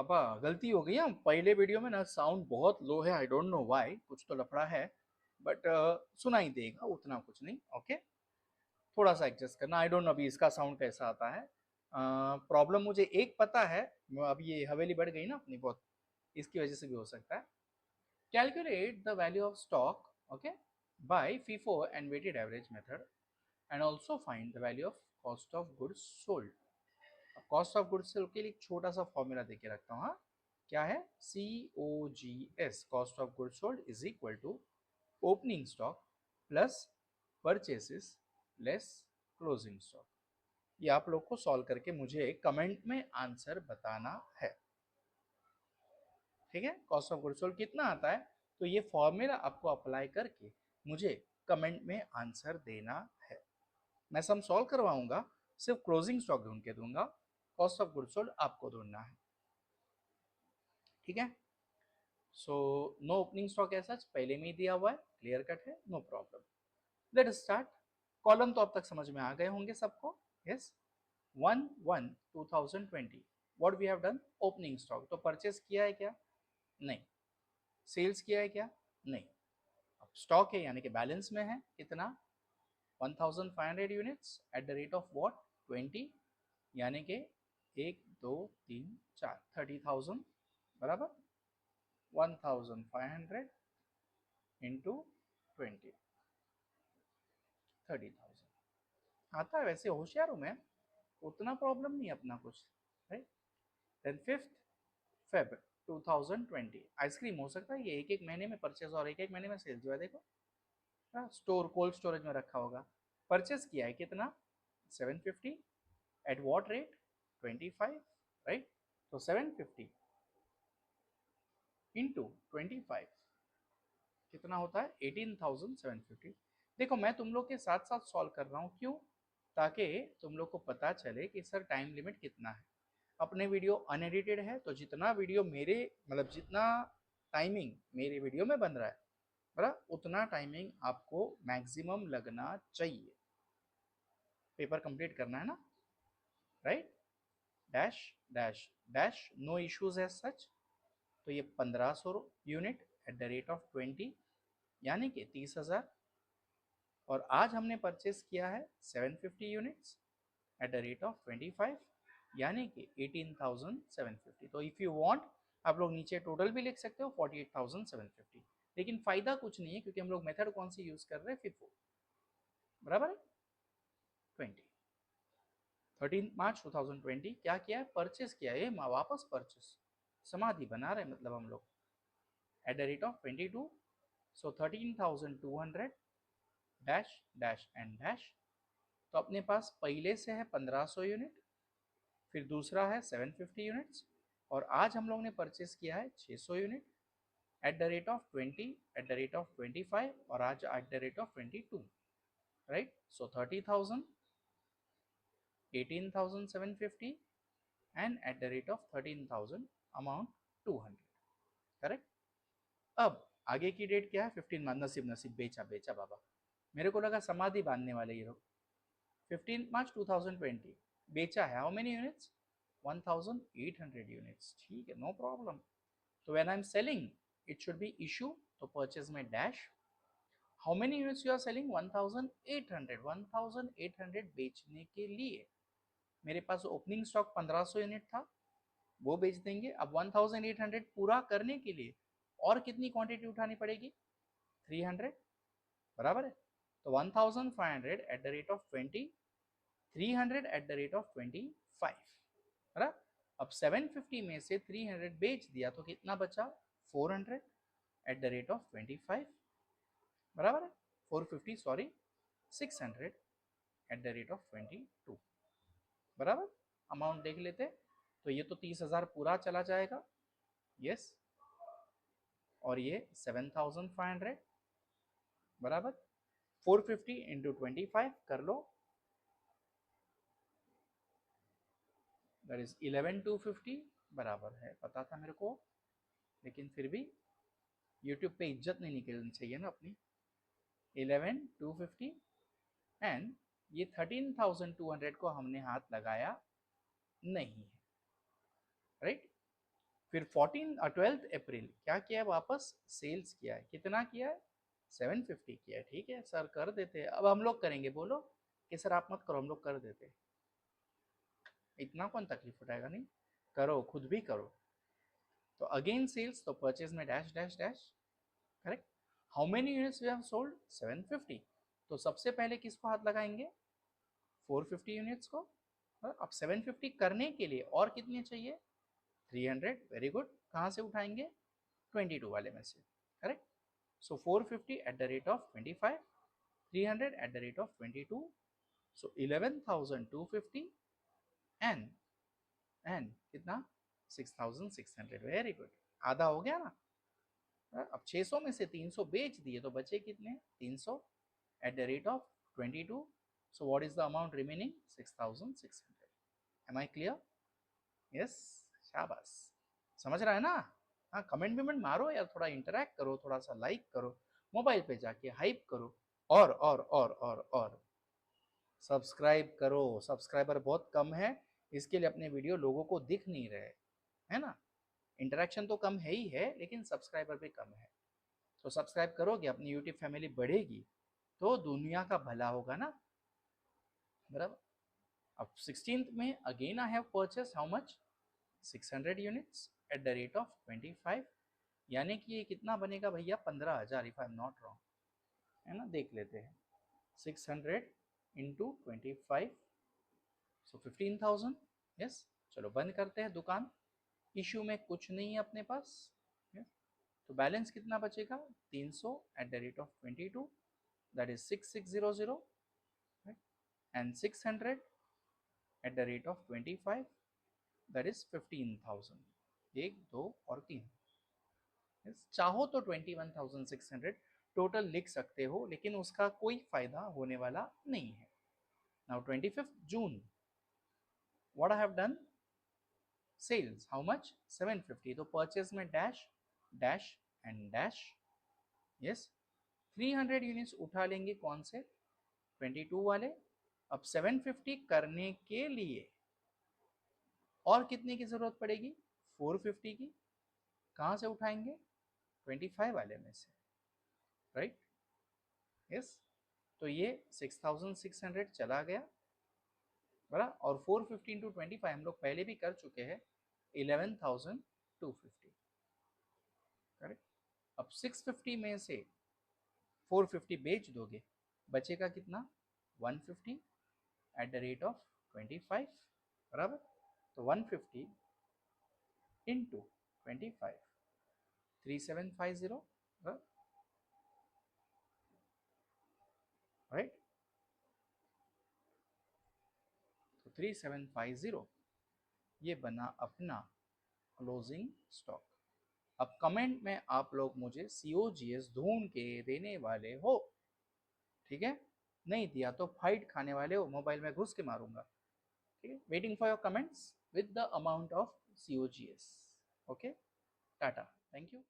पापा गलती हो गई। हम पहले वीडियो में ना साउंड बहुत लो है, आई डोंट नो व्हाई, कुछ तो लफड़ा है, बट सुनाई देगा उतना कुछ नहीं। ओके, थोड़ा सा एडजस्ट करना। आई डोंट नो अभी इसका साउंड कैसा आता है। प्रॉब्लम मुझे एक पता है, अब ये हवेली बढ़ गई ना अपनी बहुत, इसकी वजह से भी हो सकता है। Calculate the value of stock, okay, by FIFO and weighted average method and also find the value of cost of goods sold. Cost of goods sold के लिए एक छोटा सा फॉर्मूला देके रखता हूँ। हाँ, क्या है? COGS, cost of goods sold is equal to opening stock plus purchases less closing stock. ये आप लोग को सॉल्व करके मुझे कमेंट में आंसर बताना है, ठीक है? कॉस्ट ऑफ गुड्स सोल्ड कितना आता है, तो ये फॉर्मूला आपको अप्लाई करके मुझे कमेंट में आंसर देना है। मैं सम सॉल्व करवाऊंगा, सिर्फ क्लोजिंग स्टॉक ढूंढ के दूंगा, कॉस्ट ऑफ गुड्स सोल्ड आपको ढूंढना है, ठीक है? सो नो ओपनिंग स्टॉक ऐसा पहले में ही दिया हुआ है, क्लियर कट है, no problem. Let us start. Column तो अब तक समझ में आ गए होंगे सबको। Yes, 1/1/2020 what we have done, opening stock. तो परचेस किया है क्या? नहीं। सेल्स किया है क्या? नहीं। अब स्टॉक है यानी कि बैलेंस में है कितना? 1500 units at the rate of what, 20, यानी कि 1 2 3 4 30,000 बराबर 1500 इंटू 20, 30,000 आता है। वैसे होशियार हूँ मैं, उतना प्रॉब्लम नहीं अपना कुछ, राइट? देन 5 Feb 2020 आइसक्रीम हो सकता है ये एक एक महीने में परचेज और एक एक महीने में सेल जो है देखो, स्टोर कोल्ड स्टोरेज में रखा होगा। परचेज किया है कितना? 750 एट व्हाट रेट? 25, राइट? तो 750 इंटू 25 कितना होता है? 18,750। देखो मैं तुम लोग के साथ साथ सॉल्व कर रहा हूँ, क्यों? ताकि तुम लोग को पता चले कि सर टाइम लिमिट कितना है। अपने वीडियो अनएडिटेड है, तो जितना वीडियो मेरे मतलब जितना टाइमिंग मेरे वीडियो में बन रहा है बराबर, उतना टाइमिंग आपको मैक्सिमम लगना चाहिए। पेपर कंप्लीट करना है ना, right? Dash dash dash, no issues as such. तो ये 1500 unit at the rate of 20 यानी कि 30,000, और आज हमने परचेस किया है 750 units at the rate of 25 यानी कि 18,750। तो इफ़ यू वांट आप लोग नीचे टोटल भी लिख सकते हो 48,750, लेकिन फायदा कुछ नहीं है क्योंकि हम लोग मेथड कौन सी यूज कर रहे हैं? फिफो, बराबर है? 20 13 मार्च 2020 क्या किया है? परचेस किया है, वापस परचेस समाधि बना रहे मतलब हम लोग eight the rate of 22। So 13,200 dash dash and dash. तो अपने पास पहले से है 1500 यूनिट, फिर दूसरा है 750 यूनिट्स, और आज हम लोग ने परचेस किया है 600 unit at the rate of 20, eight the rate of 25, और आज eight the rate of 22, right? So 30,000, 18,750 and eight the rate of 13,000 amount 200, correct? अब आगे की डेट क्या है? 15 नसीब नसीब बेचा बेचा बाबा, मेरे को लगा समाधि बांधने वाले ये लोग। 15 मार्च 2020 बेचा है, हाउ मेनी यूनिट्स? 1800 यूनिट्स, ठीक है, नो प्रॉब्लम। तो when I am selling it should be issue, तो परचेज में dash, how many units you are selling? 1800, 1800 बेचने के लिए मेरे पास ओपनिंग स्टॉक 1500 यूनिट था, वो बेच देंगे। अब 1800 पूरा करने के लिए और कितनी क्वांटिटी उठानी पड़ेगी? 300, बराबर है? तो 1500 eight the rate of 20, 300 eight the rate of 25, बराबर? अब 750 में से 300 बेच दिया तो कितना बचा? 400 एट द रेट ऑफ 25, बराबर है? 450 sorry, 600 eight the rate of 22, बराबर? अमाउंट देख लेते, तो ये तो 30,000 पूरा चला जाएगा, यस, और ये 7,500 बराबर 450 इंटू 25 कर लो, दैट इज 11,250 बराबर है। पता था मेरे को, लेकिन फिर भी यूट्यूब पे इज्जत नहीं निकलनी चाहिए ना अपनी। 11,250 एंड ये 13,200 को हमने हाथ लगाया नहीं है, राइट? फिर 12 अप्रैल क्या किया है, वापस सेल्स किया है, कितना किया है, 750 किया है। ठीक है सर कर देते हैं, अब हम लोग करेंगे, बोलो कि सर आप मत करो, हम लोग कर देते हैं, इतना कौन तकलीफ उठाएगा, नहीं करो, खुद भी करो। तो अगेन सेल्स, तो परचेज में dash dash dash, correct. How many units we have sold, 750। तो सबसे पहले किसको हाथ लगाएंगे, 450 यूनिट्स को। अब 750 करने के लिए और कितने चाहिए, 300, वेरी गुड। कहाँ से उठाएंगे, 22 वाले में से, correct. So 450 eight the rate of 25, 300 eight the rate of 22, so 11,250 and कितना, 6,600, वेरी गुड। आधा हो गया ना। अब 600 में से 300 बेच दिए तो बचे कितने, 300 eight the rate of 22, so what is the amount remaining, 6,600। am I clear, yes, शाबाश, समझ रहा है ना। हाँ कमेंट विमेंट मारो यार, थोड़ा इंटरेक्ट करो, थोड़ा सा लाइक करो, मोबाइल पे जाके हाइप करो, और सब्सक्राइब करो। सब्सक्राइबर बहुत कम है, इसके लिए अपने वीडियो लोगों को दिख नहीं रहे, है ना। इंटरेक्शन तो कम है ही है, लेकिन सब्सक्राइबर भी कम है। तो सब्सक्राइब करोगे, अपनी यूट्यूब फैमिली बढ़ेगी, तो दुनिया का भला होगा ना, बराबर। अब 16th में again I have purchase how much, 600 units at the rate of 25, यानी कि ये कितना बनेगा भैया, 15,000, if I am not wrong, है ना। देख लेते हैं, 600 इंटू 25, सो 15,000, यस। चलो बंद करते हैं दुकान, इशू में कुछ नहीं है अपने पास, yes? तो बैलेंस कितना बचेगा, 300 eight the rate of 22, that is 6600, and 600 eight the rate of 25, that is 15,000। एक, दो और तीन, yes? चाहो तो 21,600 टोटल लिख सकते हो, लेकिन उसका कोई फायदा होने वाला नहीं है। Now 25th June, what I have done, sales how much, 750, तो परचेज में dash dash and dash, yes. 300 units उठा लेंगे, कौन से, 22 वाले। अब 750 करने के लिए और कितने की जरूरत पड़ेगी, 450 की। कहाँ से उठाएंगे, 25 वाले में से, राइट, यस। तो ये 6,600 चला गया, बराबर। और 450 इंटू 25 हम लोग पहले भी कर चुके हैं, 11,250, करेक्ट। अब 650 में से 450 बेच दोगे, बचेगा कितना, 150 एट द रेट ऑफ 25, बराबर। तो 150 इंटू 25, 3750, राइट। तो 3750 ये बना अपना क्लोजिंग स्टॉक। अब कमेंट में आप लोग मुझे COGS ढूंढ के देने वाले हो, ठीक है। नहीं दिया तो फाइट खाने वाले हो, मोबाइल में घुस के मारूंगा, ठीक है। Waiting for your comments with the amount of COGS, okay. Tata, thank you.